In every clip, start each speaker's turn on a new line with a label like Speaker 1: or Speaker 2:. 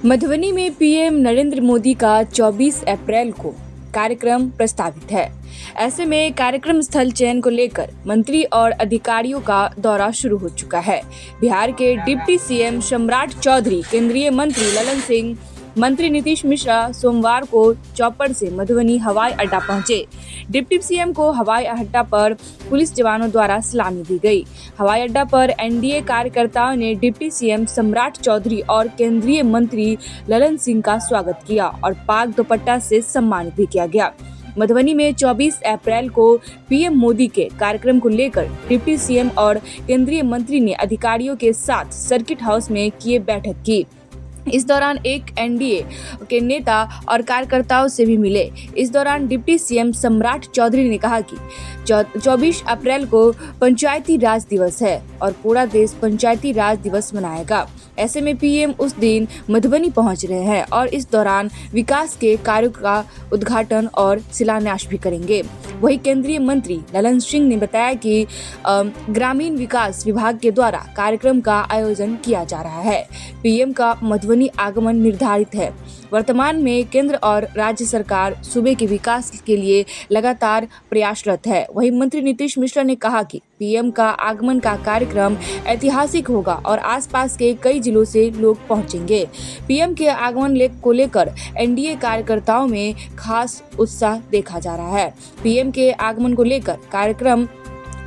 Speaker 1: मधुबनी में पीएम नरेंद्र मोदी का 24 अप्रैल को कार्यक्रम प्रस्तावित है। ऐसे में कार्यक्रम स्थल चयन को लेकर मंत्री और अधिकारियों का दौरा शुरू हो चुका है। बिहार के डिप्टी सीएम सम्राट चौधरी, केंद्रीय मंत्री ललन सिंह, मंत्री नीतीश मिश्रा सोमवार को चौपड़ से मधुबनी हवाई अड्डा पहुंचे। डिप्टी सीएम को हवाई अड्डा पर पुलिस जवानों द्वारा सलामी दी गई। हवाई अड्डा पर एनडीए कार्यकर्ताओं ने डिप्टी सीएम सम्राट चौधरी और केंद्रीय मंत्री ललन सिंह का स्वागत किया और पाक दुपट्टा से सम्मानित भी किया गया। मधुबनी में 24 अप्रैल को पीएम मोदी के कार्यक्रम को लेकर डिप्टी सीएम और केंद्रीय मंत्री ने अधिकारियों के साथ सर्किट हाउस में किए बैठक की। इस दौरान एक एनडीए के नेता और कार्यकर्ताओं से भी मिले। इस दौरान डिप्टी सीएम सम्राट चौधरी ने कहा कि 24 अप्रैल को पंचायती राज दिवस है और पूरा देश पंचायती राज दिवस मनाएगा। ऐसे में पीएम उस दिन मधुबनी पहुंच रहे हैं और इस दौरान विकास के कार्यों का उद्घाटन और शिलान्यास भी करेंगे। वहीं केंद्रीय मंत्री ललन सिंह ने बताया कि ग्रामीण विकास विभाग के द्वारा कार्यक्रम का आयोजन किया जा रहा है। पीएम का मधुबनी आगमन निर्धारित है। वर्तमान में केंद्र और राज्य सरकार सूबे के विकास के लिए लगातार प्रयासरत है। वहीं मंत्री नीतीश मिश्रा ने कहा कि पीएम का आगमन का कार्यक्रम ऐतिहासिक होगा और आसपास के कई जिलों से लोग पहुंचेंगे। पीएम के आगमन को लेकर एनडीए कार्यकर्ताओं में खास उत्साह देखा जा रहा है। पीएम के आगमन को लेकर कार्यक्रम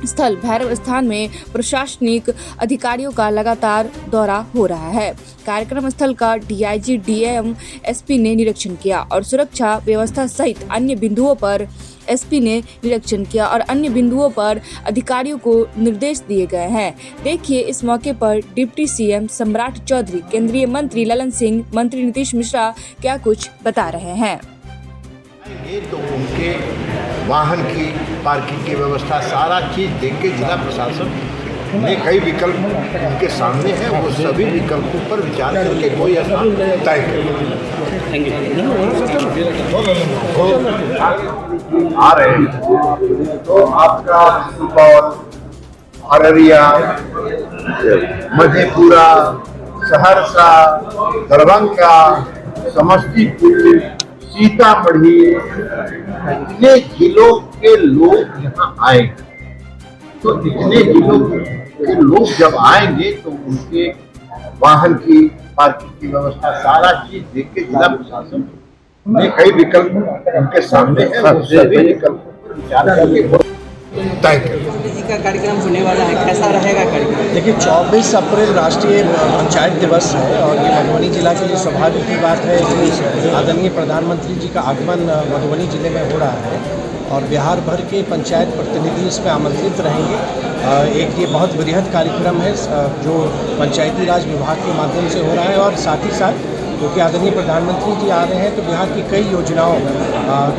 Speaker 1: स्थल भैरव स्थान में प्रशासनिक अधिकारियों का लगातार दौरा हो रहा है। कार्यक्रम स्थल का डीआईजी, डीएम, एसपी ने निरीक्षण किया और सुरक्षा व्यवस्था सहित अन्य बिंदुओं पर एसपी ने निरीक्षण किया और अन्य बिंदुओं पर अधिकारियों को निर्देश दिए गए हैं। देखिए इस मौके पर डिप्टी सीएम सम्राट चौधरी, केंद्रीय मंत्री ललन सिंह, मंत्री नीतीश मिश्रा क्या कुछ बता रहे हैं।
Speaker 2: ये तो उनके वाहन की पार्किंग की व्यवस्था सारा चीज़ देख के जिला प्रशासन ने कई विकल्प उनके सामने हैं, वो सभी विकल्पों पर विचार करके कोई स्थान तय
Speaker 3: आ रहे हैं। तो आपका सुपौल, अररिया, मधेपुरा, सहरसा, दरभंगा, समस्तीपुर, सीतामढ़ी, इतने जिलों के लोग यहाँ आएंगे। तो इतने जिलों के लोग जब आएंगे तो उनके वाहन की पार्किंग की व्यवस्था सारा चीज देख के जिला प्रशासन ने कई विकल्प उनके सामने है, वो सभी विकल्पों पर विचार करके तय
Speaker 4: का कार्यक्रम होने वाला है। कैसा रहेगा कार्यक्रम?
Speaker 5: देखिए 24 अप्रैल राष्ट्रीय पंचायत दिवस है और ये मधुबनी जिला के लिए स्वाभाविक की बात है कि आदरणीय प्रधानमंत्री जी का आगमन मधुबनी जिले में हो रहा है और बिहार भर के पंचायत प्रतिनिधि इसमें आमंत्रित रहेंगे। एक ये बहुत वृहद कार्यक्रम है जो पंचायती राज विभाग के माध्यम से हो रहा है और साथ ही साथ क्योंकि आदरणीय प्रधानमंत्री जी आ रहे हैं तो बिहार की कई योजनाओं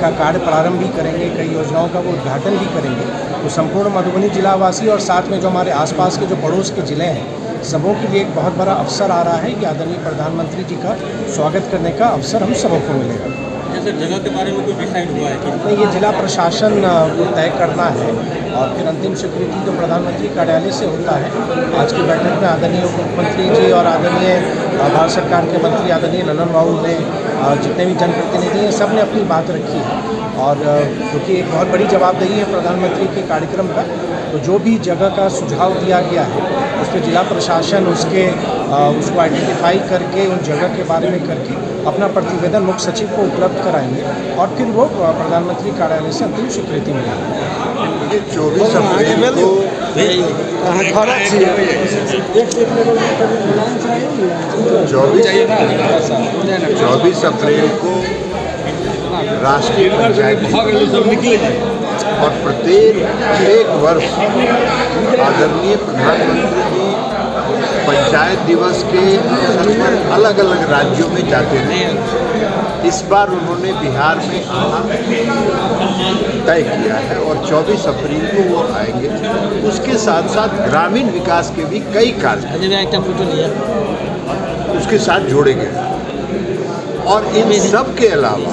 Speaker 5: का कार्य प्रारंभ भी करेंगे, कई योजनाओं का वो उद्घाटन भी करेंगे। तो संपूर्ण मधुबनी जिलावासी और साथ में जो हमारे आसपास के जो पड़ोस के ज़िले हैं सबों के लिए एक बहुत बड़ा अवसर आ रहा है कि आदरणीय प्रधानमंत्री जी का स्वागत करने का अवसर हम सबों को मिलेगा।
Speaker 4: जैसे जगह के बारे में कोई डिसाइड हुआ है कि
Speaker 5: नहीं, ये जिला प्रशासन को तय करना है और फिर अंतिम स्वीकृति तो प्रधानमंत्री कार्यालय से होता है। आज की बैठक में आदरणीय उप मुख्यमंत्री जी और आदरणीय भारत सरकार के मंत्री आदरणीय ललन बाबू ने जितने भी जनप्रतिनिधि हैं सब ने अपनी बात रखी है और क्योंकि एक बहुत बड़ी जवाबदेही है प्रधानमंत्री के कार्यक्रम का, तो जो भी जगह का सुझाव दिया गया है उस पर जिला प्रशासन उसको आइडेंटिफाई करके उन जगह के बारे में करके अपना प्रतिवेदन मुख्य सचिव को उपलब्ध कराएंगे और फिर वो प्रधानमंत्री कार्यालय से अंतिम स्वीकृति मिलेगी।
Speaker 2: 24 अप्रैल को 24 अप्रैल को राष्ट्रीय पंचायत और प्रत्येक वर्ष आदरणीय प्रधानमंत्री जी पंचायत दिवस के अवसर पर अलग अलग राज्यों में जाते हैं। इस बार उन्होंने बिहार में आना तय किया है और 24 अप्रैल को वो आएंगे। उसके साथ साथ ग्रामीण विकास के भी कई कार्य उसके साथ जोड़े गए और इन सब के अलावा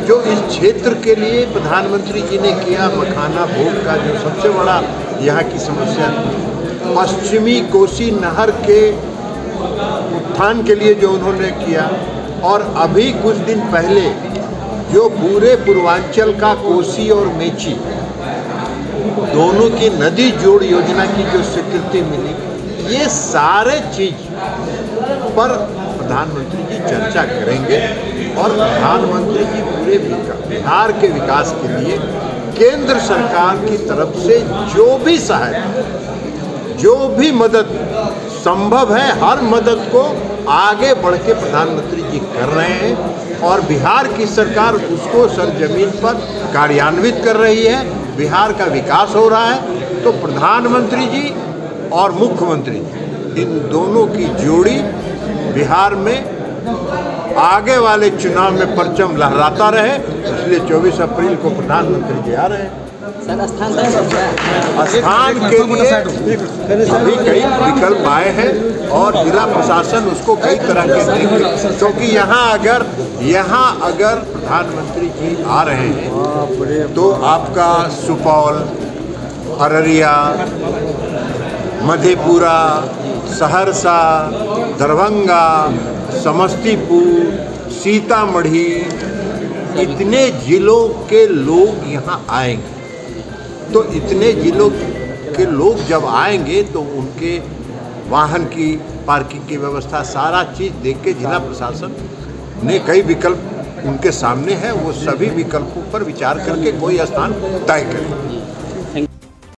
Speaker 2: जो इस क्षेत्र के लिए प्रधानमंत्री जी ने किया मखाना भोग का जो सबसे बड़ा यहाँ की समस्या, पश्चिमी कोसी नहर के उत्थान के लिए जो उन्होंने किया, और अभी कुछ दिन पहले जो पूरे पूर्वांचल का कोसी और मेची दोनों की नदी जोड़ योजना की जो स्वीकृति मिली, ये सारे चीज पर प्रधानमंत्री जी चर्चा करेंगे। और प्रधानमंत्री जी पूरे बिहार के विकास के लिए केंद्र सरकार की तरफ से जो भी सहायता, जो भी मदद संभव है, हर मदद को आगे बढ़ के प्रधानमंत्री जी कर रहे हैं। और बिहार की सरकार उसको सरजमीन पर कार्यान्वित कर रही है, बिहार का विकास हो रहा है। तो प्रधानमंत्री जी और मुख्यमंत्री जी, इन दोनों की जोड़ी बिहार में आगे वाले चुनाव में परचम लहराता रहे, इसलिए 24 अप्रैल को प्रधानमंत्री जी आ रहे हैं।
Speaker 4: सर, स्थान तय हो गया?
Speaker 2: स्थान के लिए अभी कई विकल्प आए हैं और जिला प्रशासन उसको कई तरह के देंगे, क्योंकि यहाँ अगर प्रधानमंत्री जी आ रहे हैं तो आपका सुपौल, अररिया, मधेपुरा, सहरसा, दरभंगा, समस्तीपुर, सीतामढ़ी, इतने जिलों के लोग यहाँ आएंगे। तो इतने जिलों के लोग जब आएंगे तो उनके वाहन की पार्किंग की व्यवस्था, सारा चीज़ देख के जिला प्रशासन ने कई विकल्प उनके सामने है, वो सभी विकल्पों पर विचार करके कोई स्थान तय करें।